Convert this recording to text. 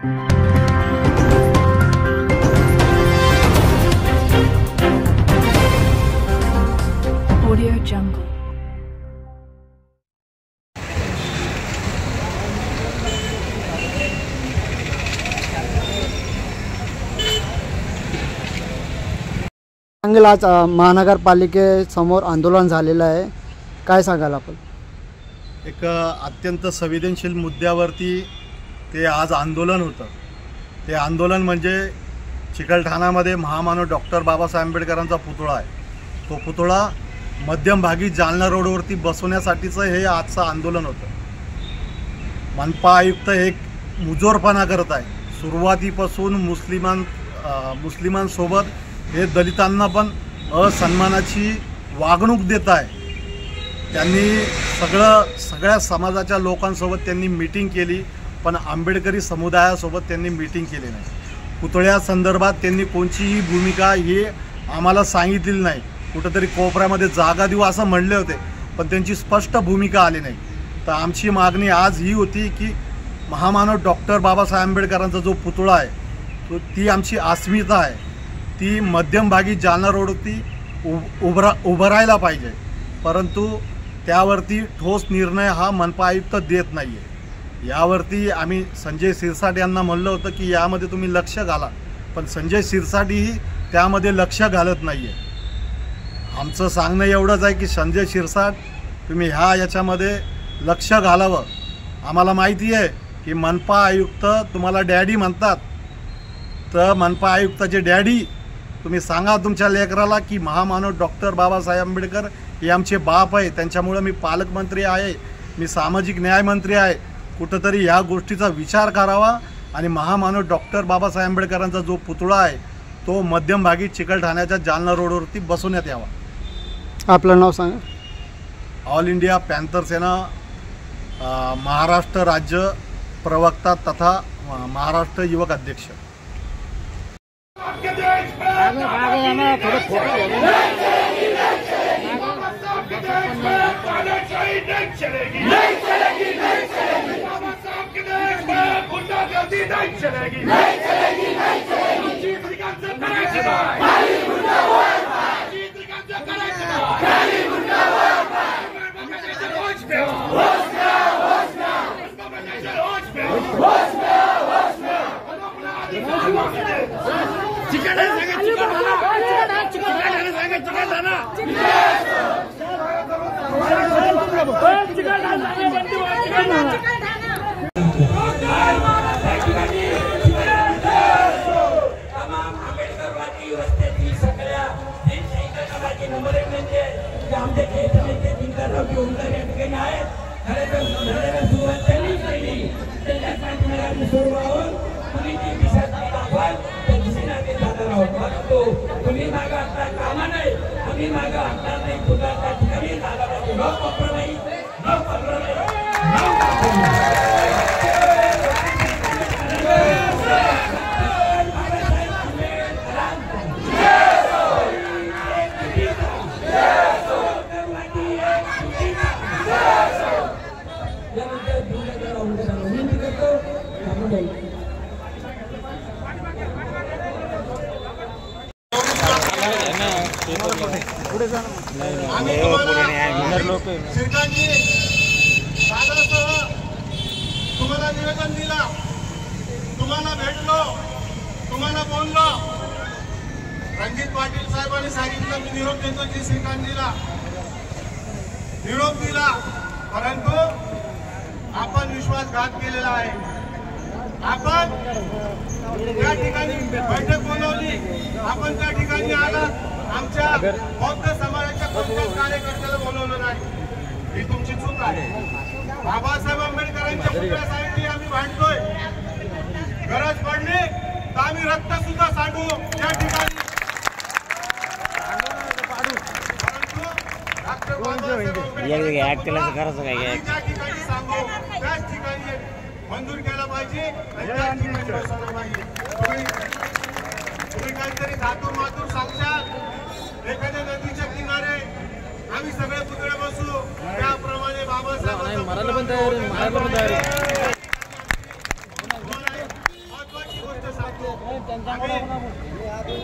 Audio Jungle. सांगेल आज महानगरपालिकेसमोर आंदोलन झालेलं आहे, काय सांगाल आपण? एक अत्यंत संवेदनशील मुद्द्यावरती ते आज आंदोलन होतं। ते आंदोलन म्हणजे चिकलठाणामध्ये महामानव डॉक्टर बाबासाहेब आंबेडकरांचा पुतळा आहे, तो पुतळा मध्यमभागी जालना रोडवरती बसवण्यासाठीचं हे आजचं आंदोलन होतं। मनपा आयुक्त एक मुजोरपणा करत आहे, सुरुवातीपासून मुस्लिमांसोबत हे दलितांना पण असन्मानाची वागणूक देत आहे। त्यांनी सगळ्या समाजाच्या लोकांसोबत त्यांनी मीटिंग केली, पण आंबेडकरी समुदायासोबत त्यांनी मीटिंग केली नाही। पुतळ्यासंदर्भात त्यांनी कोणतीही भूमिका हे आम्हाला सांगितलेली नाही। कुठंतरी कोपऱ्यामध्ये जागा देऊ असं म्हणले होते, पण त्यांची स्पष्ट भूमिका आली नाही। तर आमची मागणी आज ही होती की महामानव डॉक्टर बाबासाहेब आंबेडकरांचा जो पुतळा आहे तो ती आमची अस्मिता आहे, ती मध्यमभागी जालना रोडवरती उभं राहायला पाहिजे, परंतु त्यावरती ठोस निर्णय हा मनपा आयुक्त देत नाही आहे। यावरती आम्ही संजय शिरसाट यांना म्हणलं होतं की यामध्ये तुम्ही लक्ष घाला, पण संजय शिरसाटही त्यामध्ये लक्ष घालत नाही आहे। आमचं सांगणं एवढंच आहे की संजय शिरसाट तुम्ही याच्यामध्ये लक्ष घालावं। आम्हाला माहिती आहे की मनपा आयुक्त तुम्हाला डॅडी म्हणतात, तर मनपा आयुक्ताचे डॅडी तुम्ही सांगा तुमच्या लेकराला की महामानव डॉक्टर बाबासाहेब आंबेडकर हे आमचे बाप आहे, त्यांच्यामुळे मी पालकमंत्री आहे, मी सामाजिक न्यायमंत्री आहे। कुठंतरी ह्या गोष्टीचा विचार करावा आणि महामानव डॉक्टर बाबासाहेब आंबेडकरांचा जो पुतळा आहे तो मध्यमभागी चिकलठाण्याच्या जालना रोडवरती बसवण्यात यावा। आपलं नाव सांगा। ऑल इंडिया पॅन्थर सेना महाराष्ट्र राज्य प्रवक्ता तथा महाराष्ट्र युवक अध्यक्ष। तुम्हाला निवेदन दिला, तुम्हाला भेटलो, तुम्हाला बोललो। रणजित पाटील साहेबांनी सांगितलं मी निरोप देतो की श्रीकांतजीला निरोप दिला, परंतु आपण विश्वासघात केलेला आहे। आपण त्या ठिकाणी बैठक बोलवली, आपण त्या ठिकाणी आला, आमच्या बौद्ध समाजाच्या कोणत्याच कार्यकर्त्याला बोलवलं नाही, ही तुमची चूक आहे। बाबासाहेब आंबेडकरांच्या पुतळ्यासाठी आम्ही भांडतोय, गरज पडली तर आम्ही रक्त सुद्धा सांडू त्या ठिकाणी, ज्या ठिकाणी सांगू त्याच ठिकाणी मंजूर केला पाहिजे। तुम्ही काहीतरी धातूर मातूर सांगशाल एखाद्या नदीच्या किनारे आम्ही सगळे पुतळे बसू, त्याप्रमाणे बाबासाहेब आम्ही